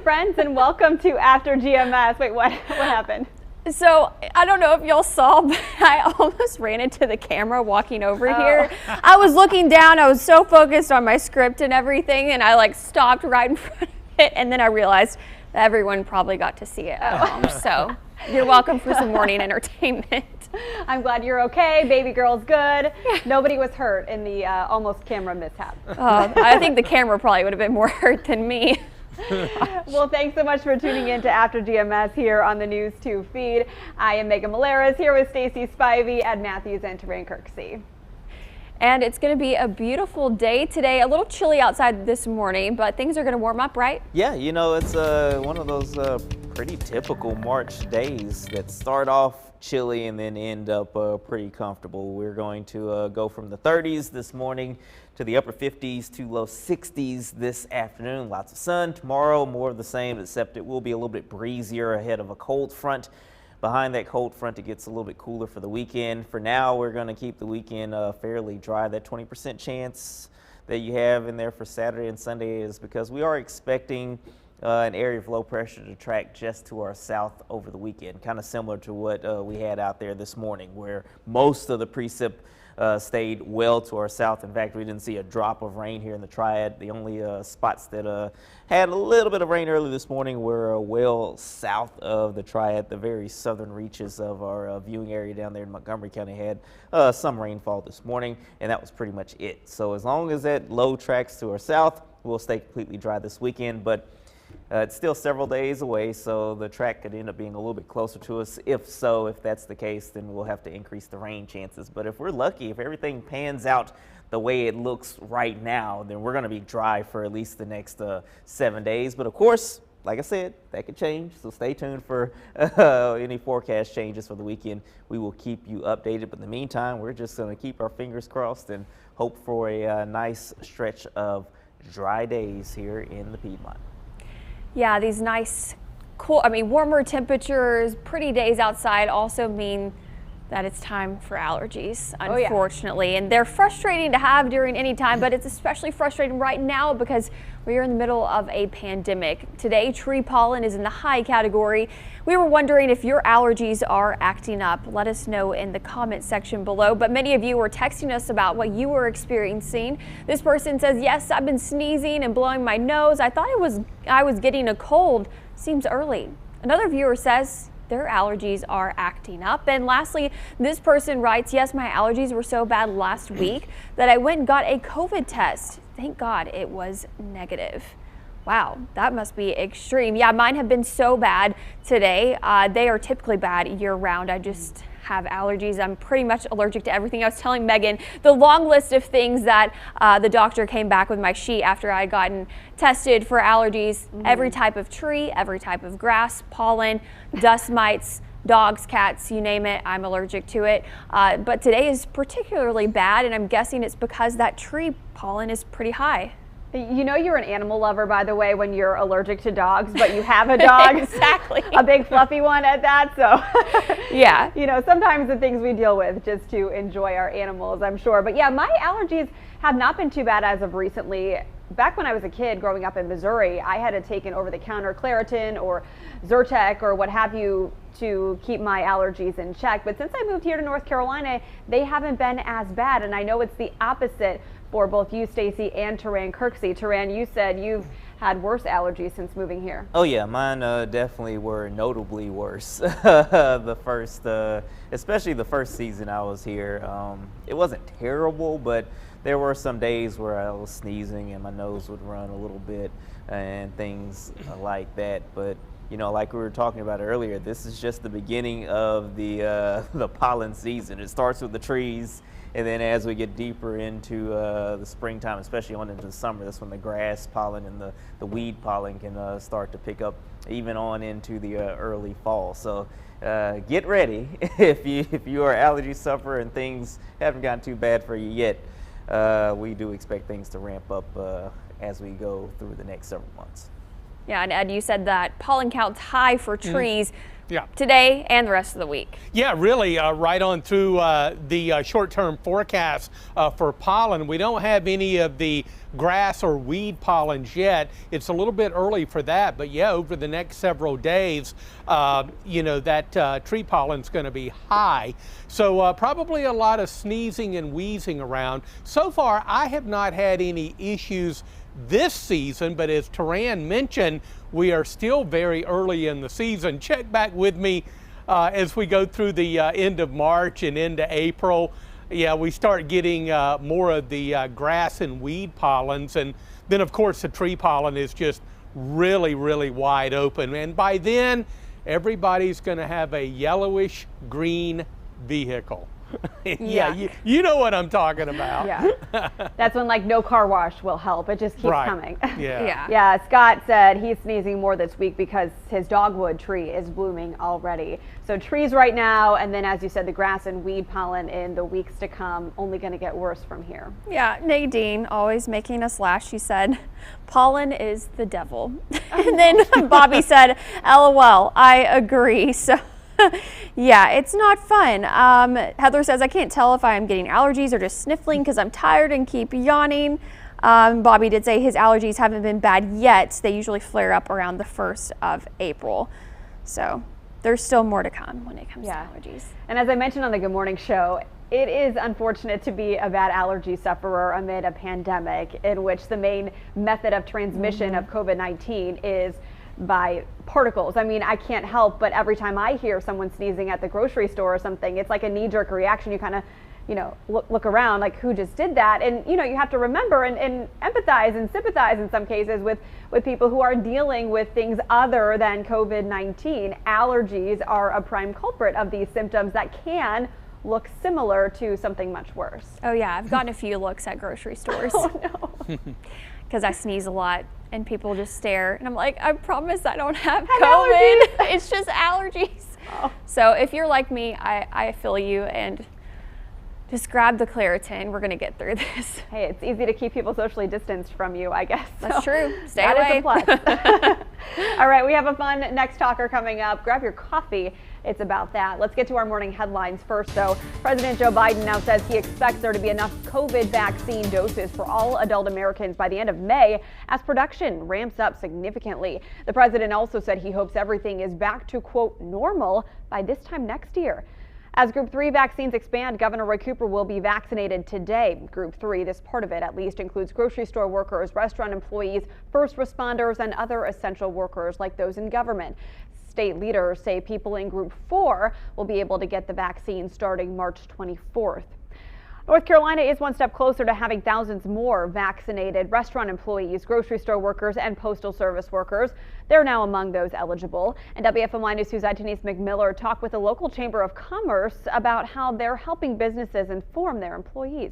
friends, and welcome to After GMS. Wait, what happened? So, I don't know if y'all saw, but I almost ran into the camera walking over here. I was looking down, I was so focused on my script and everything, and I like stopped right in front of it, and then I realized that everyone probably got to see it at home. So, you're welcome for some morning entertainment. I'm glad you're okay. Baby girl's good. Nobody was hurt in the almost camera mishap. I think the camera probably would have been more hurt than me. Well, thanks so much for tuning in to After GMS here on the News 2 feed. I am Megan Malera's here with Stacey Spivey, Ed Matthews, and Taryn Kirksey. And it's going to be a beautiful day today. A little chilly outside this morning, but things are going to warm up, right? Yeah, you know, it's one of those pretty typical March days that start off chilly and then end up pretty comfortable. We're going to go from the 30s this morning to the upper 50s to low 60s this afternoon. Lots of sun. Tomorrow, more of the same, except it will be a little bit breezier ahead of a cold front. Behind that cold front, it gets a little bit cooler for the weekend. For now, we're going to keep the weekend fairly dry. That 20% chance that you have in there for Saturday and Sunday is because we are expecting an area of low pressure to track just to our south over the weekend, kind of similar to what we had out there this morning, where most of the precip stayed well to our south. In fact, we didn't see a drop of rain here in the Triad. The only spots that had a little bit of rain early this morning were well south of the Triad. The very southern reaches of our viewing area down there in Montgomery County had some rainfall this morning, and that was pretty much it. So as long as that low tracks to our south, we'll stay completely dry this weekend, but it's still several days away, so the track could end up being a little bit closer to us. If that's the case, then we'll have to increase the rain chances. But if we're lucky, if everything pans out the way it looks right now, then we're going to be dry for at least the next 7 days. But of course, like I said, that could change, so stay tuned for any forecast changes for the weekend. We will keep you updated, but in the meantime, we're just going to keep our fingers crossed and hope for a nice stretch of dry days here in the Piedmont. Yeah, these nice, cool, warmer temperatures, pretty days outside also mean that it's time for allergies, unfortunately. And they're frustrating to have during any time, but it's especially frustrating right now because we are in the middle of a pandemic. Today, tree pollen is in the high category. We were wondering if your allergies are acting up. Let us know in the comment section below. But many of you were texting us about what you were experiencing. This person says, yes, I've been sneezing and blowing my nose. I thought I was getting a cold. Seems early. Another viewer says their allergies are acting up. And lastly, this person writes, yes, my allergies were so bad last week that I went and got a COVID test. Thank God it was negative. Wow, that must be extreme. Yeah, mine have been so bad today. They are typically bad year round. I just have allergies. I'm pretty much allergic to everything. I was telling Megan the long list of things that the doctor came back with my sheet after I had gotten tested for allergies. Every type of tree, every type of grass, pollen, dust mites, dogs, cats, you name it, I'm allergic to it. But today is particularly bad, and I'm guessing it's because that tree pollen is pretty high. You know you're an animal lover, by the way, when you're allergic to dogs, but you have a dog. Exactly. A big fluffy one at that, so. Yeah. You know, sometimes the things we deal with just to enjoy our animals, I'm sure. But yeah, my allergies have not been too bad as of recently. Back when I was a kid growing up in Missouri, I had to take an over-the-counter Claritin or Zyrtec or what have you to keep my allergies in check. But since I moved here to North Carolina, they haven't been as bad. And I know it's the opposite for both you, Stacey, and Taryn Kirksey. Taryn, you said you've had worse allergies since moving here. Oh yeah, mine definitely were notably worse. The first, especially the first season I was here, it wasn't terrible, but there were some days where I was sneezing and my nose would run a little bit and things like that. But you know, like we were talking about earlier, this is just the beginning of the pollen season. It starts with the trees, and then as we get deeper into the springtime, especially on into the summer, that's when the grass pollen and the weed pollen can start to pick up, even on into the early fall. So get ready if you are allergy sufferer and things haven't gotten too bad for you yet. We do expect things to ramp up as we go through the next several months. Yeah, and Ed, you said that pollen count's high for trees. Yeah. Today and the rest of the week. Yeah, really right on through the short-term forecast for pollen. We don't have any of the grass or weed pollens yet. It's a little bit early for that, but yeah, over the next several days, you know, that tree pollen's going to be high. So probably a lot of sneezing and wheezing around. So far, I have not had any issues this season, but as Taran mentioned, we are still very early in the season. Check back with me as we go through the end of March and into April. Yeah, we start getting more of the grass and weed pollens, and then of course the tree pollen is just really, really wide open. And by then, everybody's going to have a yellowish green vehicle. Yeah, you know what I'm talking about. Yeah, that's when like no car wash will help. It just keeps coming. Yeah. Yeah, Scott said he's sneezing more this week because his dogwood tree is blooming already. So trees right now, and then as you said, the grass and weed pollen in the weeks to come, only going to get worse from here. Yeah, Nadine always making us laugh. She said, pollen is the devil. And then Bobby said, LOL, I agree. So yeah, it's not fun. Heather says, I can't tell if I'm getting allergies or just sniffling because I'm tired and keep yawning. Bobby did say his allergies haven't been bad yet. They usually flare up around the 1st of April. So there's still more to come when it comes to allergies. And as I mentioned on the Good Morning Show, it is unfortunate to be a bad allergy sufferer amid a pandemic in which the main method of transmission of COVID-19 is by particles. I mean, I can't help but every time I hear someone sneezing at the grocery store or something, it's like a knee-jerk reaction. You kind of, you know, look around like, who just did that? And, you know, you have to remember and empathize and sympathize in some cases with people who are dealing with things other than COVID-19. Allergies are a prime culprit of these symptoms that can look similar to something much worse. Oh yeah, I've gotten a few looks at grocery stores. Oh no. Because I sneeze a lot and people just stare and I'm like, I promise I don't have COVID. It's just allergies. Oh. So if you're like me, I feel you, and just grab the Claritin. We're gonna get through this. Hey, it's easy to keep people socially distanced from you, I guess. That's true. Stay that away. Is a plus. All right, we have a fun next talker coming up. Grab your coffee. It's about that. Let's get to our morning headlines first, though. President Joe Biden now says he expects there to be enough COVID vaccine doses for all adult Americans by the end of May as production ramps up significantly. The president also said he hopes everything is back to, quote, normal by this time next year. As Group 3 vaccines expand, Governor Roy Cooper will be vaccinated today. Group 3, this part of it at least, includes grocery store workers, restaurant employees, first responders, and other essential workers like those in government. State leaders say people in Group 4 will be able to get the vaccine starting March 24th. North Carolina is one step closer to having thousands more vaccinated restaurant employees, grocery store workers, and postal service workers. They're now among those eligible. And WFMY News 2's Denise McMillan talked with the local Chamber of Commerce about how they're helping businesses inform their employees.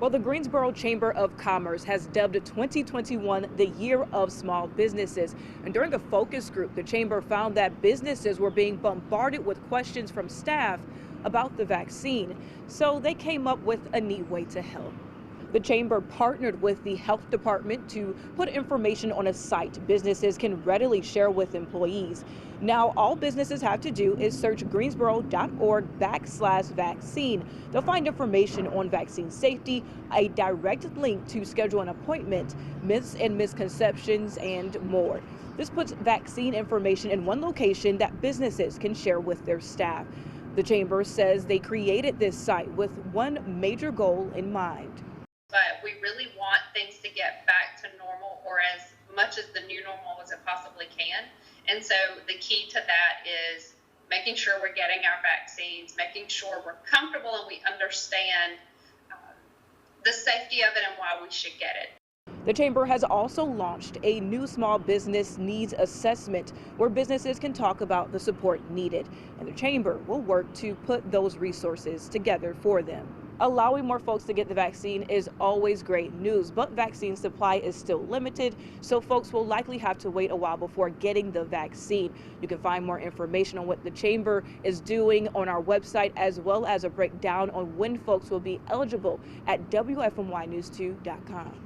Well, the Greensboro Chamber of Commerce has dubbed 2021 the Year of Small Businesses. And during a focus group, the chamber found that businesses were being bombarded with questions from staff about the vaccine. So they came up with a neat way to help. The chamber partnered with the health department to put information on a site businesses can readily share with employees. Now, all businesses have to do is search greensboro.org/vaccine. They'll find information on vaccine safety, a direct link to schedule an appointment, myths and misconceptions, and more. This puts vaccine information in one location that businesses can share with their staff. The chamber says they created this site with one major goal in mind. But we really want things to get back to normal, or as much as the new normal as it possibly can. And so the key to that is making sure we're getting our vaccines, making sure we're comfortable and we understand the safety of it and why we should get it. The chamber has also launched a new small business needs assessment where businesses can talk about the support needed. And the chamber will work to put those resources together for them. Allowing more folks to get the vaccine is always great news, but vaccine supply is still limited, so folks will likely have to wait a while before getting the vaccine. You can find more information on what the chamber is doing on our website, as well as a breakdown on when folks will be eligible at WFMYnews2.com.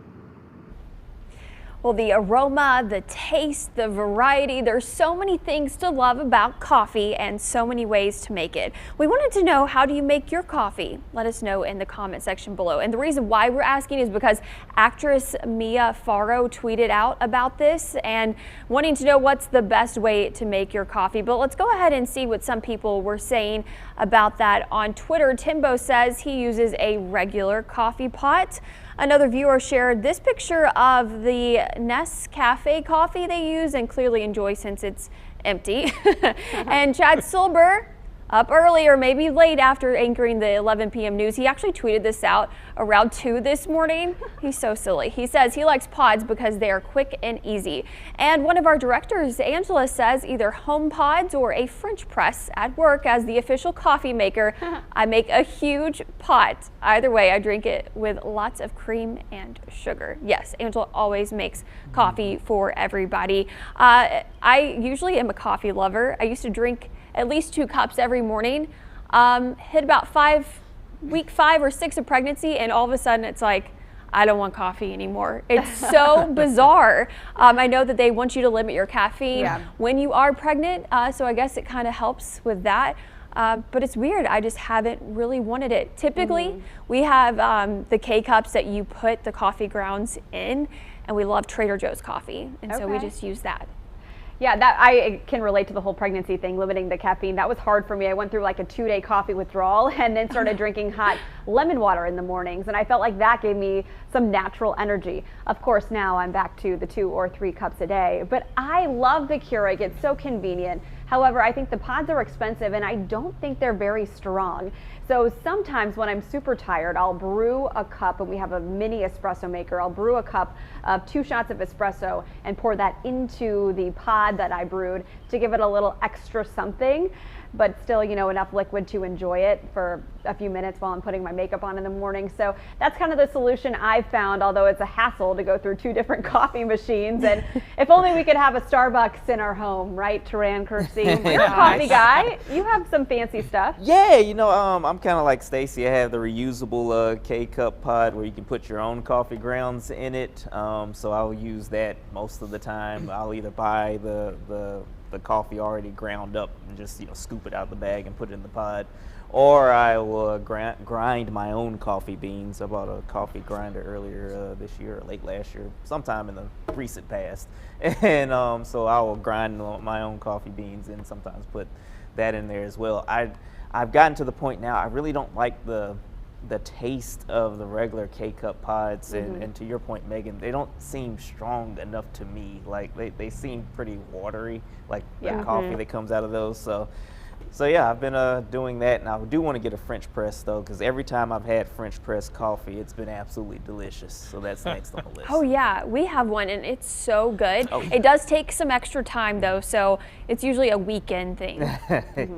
Well, the aroma, the taste, the variety, there's so many things to love about coffee and so many ways to make it. We wanted to know, how do you make your coffee? Let us know in the comment section below. And the reason why we're asking is because actress Mia Farrow tweeted out about this and wanting to know what's the best way to make your coffee. But let's go ahead and see what some people were saying about that on Twitter. Timbo says he uses a regular coffee pot. Another viewer shared this picture of the Nescafe coffee they use and clearly enjoy since it's empty. And Chad Silber, up early or maybe late after anchoring the 11 p.m. news, he actually tweeted this out around 2 this morning. He's so silly. He says he likes pods because they are quick and easy. And one of our directors, Angela, says either home pods or a French press at work. As the official coffee maker, I make a huge pot. Either way, I drink it with lots of cream and sugar. Yes, Angela always makes coffee for everybody. I usually am a coffee lover. I used to drink at least 2 cups every morning. Hit about week 5 or 6 of pregnancy, and all of a sudden it's like, I don't want coffee anymore. It's so bizarre. I know that they want you to limit your caffeine when you are pregnant, so I guess it kind of helps with that. But it's weird, I just haven't really wanted it. Typically, we have the K-cups that you put the coffee grounds in, and we love Trader Joe's coffee, and so we just use that. Yeah, that I can relate to the whole pregnancy thing, limiting the caffeine. That was hard for me. I went through like a 2-day coffee withdrawal and then started drinking hot lemon water in the mornings. And I felt like that gave me some natural energy. Of course, now I'm back to the 2 or 3 cups a day. But I love the Keurig. It's so convenient. However, I think the pods are expensive and I don't think they're very strong. So sometimes when I'm super tired, I'll brew a cup, and we have a mini espresso maker. I'll brew a cup of 2 shots of espresso and pour that into the pod that I brewed to give it a little extra something, but still, you know, enough liquid to enjoy it for a few minutes while I'm putting my makeup on in the morning. So that's kind of the solution I've found, although it's a hassle to go through 2 different coffee machines. And if only we could have a Starbucks in our home, right, Taran, Kirsty? You're a coffee guy. You have some fancy stuff. Yeah, you know, I'm kind of like Stacy. I have the reusable K-cup pod where you can put your own coffee grounds in it. So I'll use that most of the time. I'll either buy the coffee already ground up and just, you know, scoop it out of the bag and put it in the pod, or I will grind my own coffee beans. I bought a coffee grinder earlier this year, or late last year, sometime in the recent past, and so I will grind my own coffee beans and sometimes put that in there as well. I've gotten to the point now I really don't like the taste of the regular K-cup pods, and to your point, Megan, they don't seem strong enough to me. Like they seem pretty watery, like the coffee that comes out of those. So yeah, I've been doing that, and I do want to get a French press though, because every time I've had French press coffee, it's been absolutely delicious. So that's next on the list. Oh yeah, we have one, and it's so good. Oh. It does take some extra time though, so it's usually a weekend thing.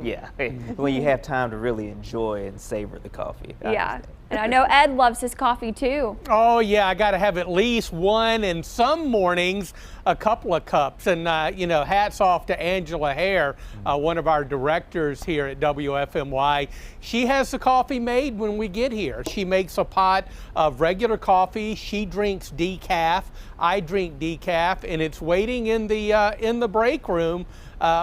Yeah, when you have time to really enjoy and savor the coffee. Yeah. And I know Ed loves his coffee too. Oh yeah, I got to have at least 1, and some mornings a couple of cups. And you know, hats off to Angela Hare, one of our directors here at WFMY. She has the coffee made when we get here. She makes a pot of regular coffee. She drinks decaf. I drink decaf, and it's waiting in the break room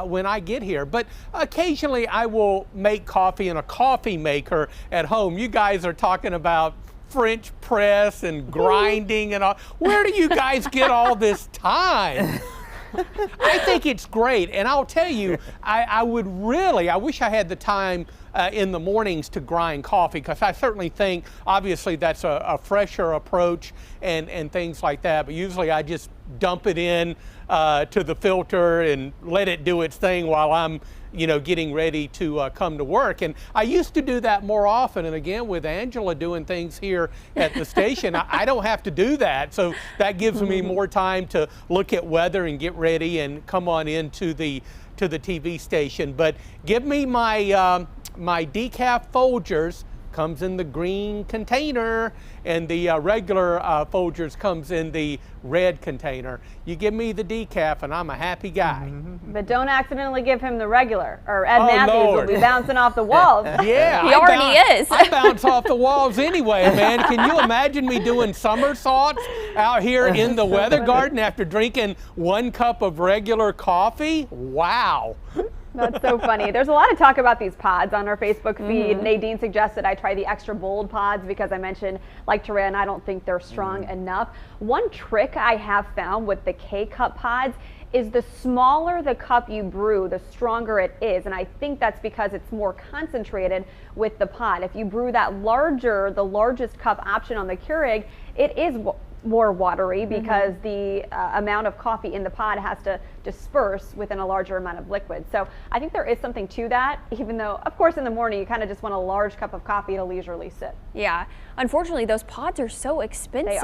when I get here. But occasionally I will make coffee in a coffee maker at home. You guys are talking about French press and grinding and all. Where do you guys get all this time? I think it's great, and I'll tell you, I wish I had the time in the mornings to grind coffee, because I certainly think, obviously, that's a fresher approach and things like that, but usually I just dump it in to the filter and let it do its thing while I'm, you know, getting ready to come to work. And I used to do that more often, and again, with Angela doing things here at the station, I don't have to do that, so that gives me more time to look at weather and get ready and come on into the TV station. But give me my my decaf Folgers, comes in the green container, and the regular Folgers comes in the red container. You give me the decaf and I'm a happy guy. But don't accidentally give him the regular, or Ed Matthews Lord. will be bouncing off the walls. Yeah, He already is. I bounce off the walls anyway, man. Can you imagine me doing somersaults out here in the weather garden after drinking 1 cup of regular coffee? Wow. That's so funny. There's a lot of talk about these pods on our Facebook feed. Nadine suggested I try the extra bold pods because I mentioned, like Taran, I don't think they're strong enough. One trick I have found with the K-Cup pods is the smaller the cup you brew, the stronger it is. And I think that's because it's more concentrated with the pod. If you brew that larger, the largest cup option on the Keurig, it is more watery because the amount of coffee in the pod has to disperse within a larger amount of liquid. So I think there is something to that, even though, of course, in the morning you kind of just want a large cup of coffee to leisurely sip. Yeah, unfortunately, those pods are so expensive.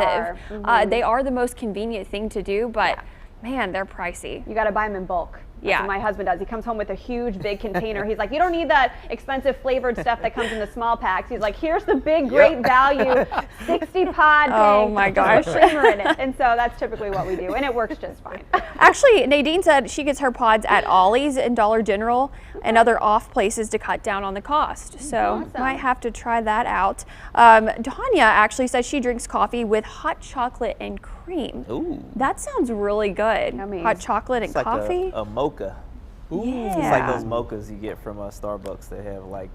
They are. They are the most convenient thing to do, but man, they're pricey. You got to buy them in bulk. That's what my husband does. He comes home with a huge, big container. He's like, you don't need that expensive flavored stuff that comes in the small packs. He's like, here's the big, great value 60 pod thing. Oh my gosh. With creamer in it. And so that's typically what we do, and it works just fine. Actually, Nadine said she gets her pods at Ollie's and Dollar General and other off places to cut down on the cost. So might have to try that out. Danya actually says she drinks coffee with hot chocolate and cream. Ooh. That sounds really good. Yummy. Hot chocolate and It's like coffee. a mocha. Ooh. Yeah. It's like those mochas you get from Starbucks that have like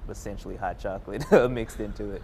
essentially hot chocolate mixed into it.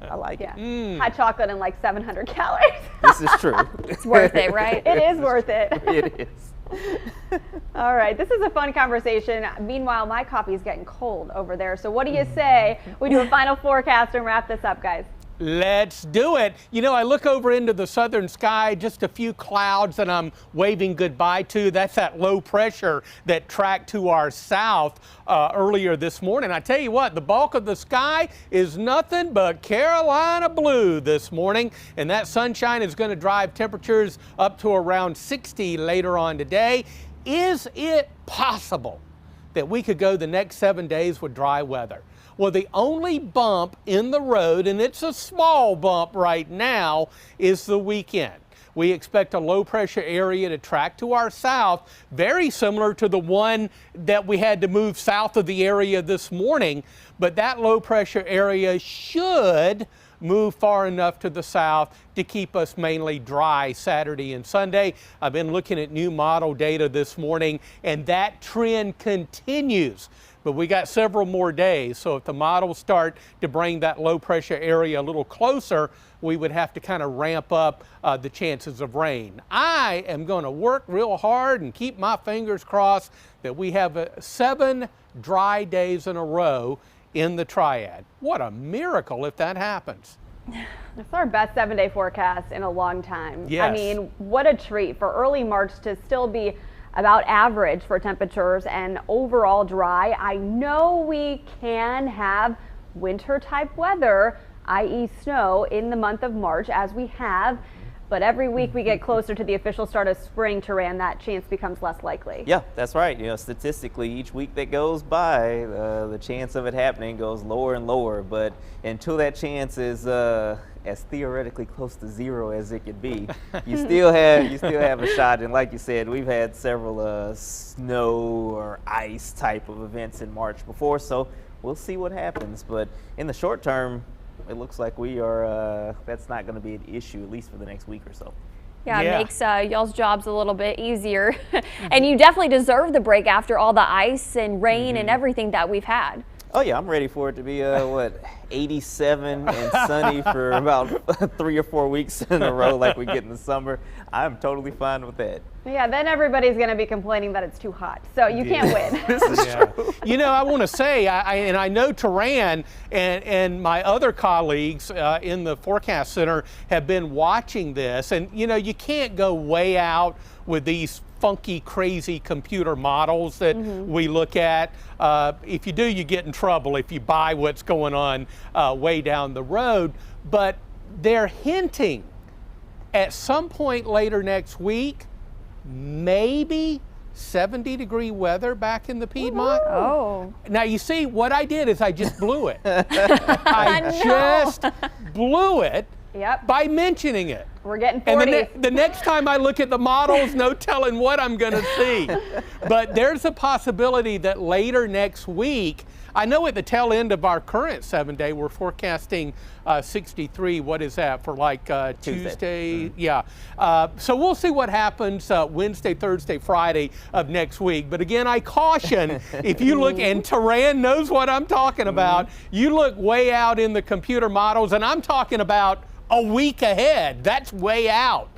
I like it. Hot chocolate and like 700 calories. This is true. It's worth it, right? It is worth it. It is. All right, this is a fun conversation. Meanwhile, my coffee is getting cold over there. So what do you say we do a final forecast and wrap this up, guys? Let's do it. You know, I look over into the southern sky, just a few clouds that I'm waving goodbye to. That's that low pressure that tracked to our south earlier this morning. I tell you what, the bulk of the sky is nothing but Carolina blue this morning, and that sunshine is going to drive temperatures up to around 60 later on today. Is it possible that we could go the next 7 days with dry weather? Well, the only bump in the road, and it's a small bump right now, is the weekend. We expect a low pressure area to track to our south, very similar to the one that we had to move south of the area this morning, but that low pressure area should move far enough to the south to keep us mainly dry Saturday and Sunday. I've been looking at new model data this morning, and that trend continues. But we got several more days, so if the models start to bring that low pressure area a little closer, we would have to kind of ramp up the chances of rain. I am going to work real hard and keep my fingers crossed that we have 7 dry days in a row in the triad. What a miracle if that happens. It's our best 7-day forecast in a long time. Yes. I mean, what a treat for early March to still be about average for temperatures and overall dry. I know we can have winter type weather, i.e. snow, in the month of March as we have, but every week we get closer to the official start of spring, Taran, that chance becomes less likely. Yeah, that's right. You know, statistically, each week that goes by, the chance of it happening goes lower and lower. But until that chance is as theoretically close to zero as it could be, you still have a shot. And like you said, we've had several snow or ice type of events in March before, so we'll see what happens. But in the short term, it looks like we are, that's not going to be an issue, at least for the next week or so. Yeah, it makes y'all's jobs a little bit easier. And you definitely deserve the break after all the ice and rain and everything that we've had. Oh yeah, I'm ready for it to be 87 and sunny for about 3 or 4 weeks in a row like we get in the summer. I'm totally fine with that. Yeah, then everybody's going to be complaining that it's too hot, so you can't win. This is true. You know, I want to say, I know Taran and my other colleagues in the forecast center have been watching this, and you know, you can't go way out with these funky, crazy computer models that we look at. If you do, you get in trouble if you buy what's going on way down the road. But they're hinting at some point later next week, maybe 70-degree weather back in the Piedmont. Oh. Now you see, what I did is I just blew it. I just blew it by mentioning it. We're getting 40. And the next time I look at the models, no telling what I'm going to see. But there's a possibility that later next week, I know at the tail end of our current 7-day, we're forecasting 63. What is that for, like Tuesday? Yeah. So we'll see what happens Wednesday, Thursday, Friday of next week. But again, I caution, if you look, and Taran knows what I'm talking about, you look way out in the computer models, and I'm talking about a week ahead. That's way out.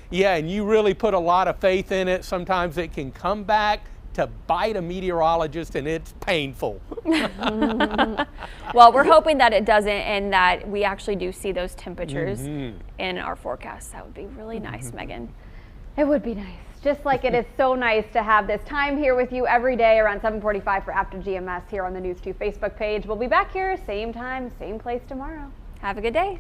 Yeah, and you really put a lot of faith in it. Sometimes it can come back to bite a meteorologist, and it's painful. Well, we're hoping that it doesn't, and that we actually do see those temperatures in our forecast. That would be really nice, Megan. It would be nice. Just like it is so nice to have this time here with you every day around 7:45 for After GMS here on the News 2 Facebook page. We'll be back here, same time, same place tomorrow. Have a good day.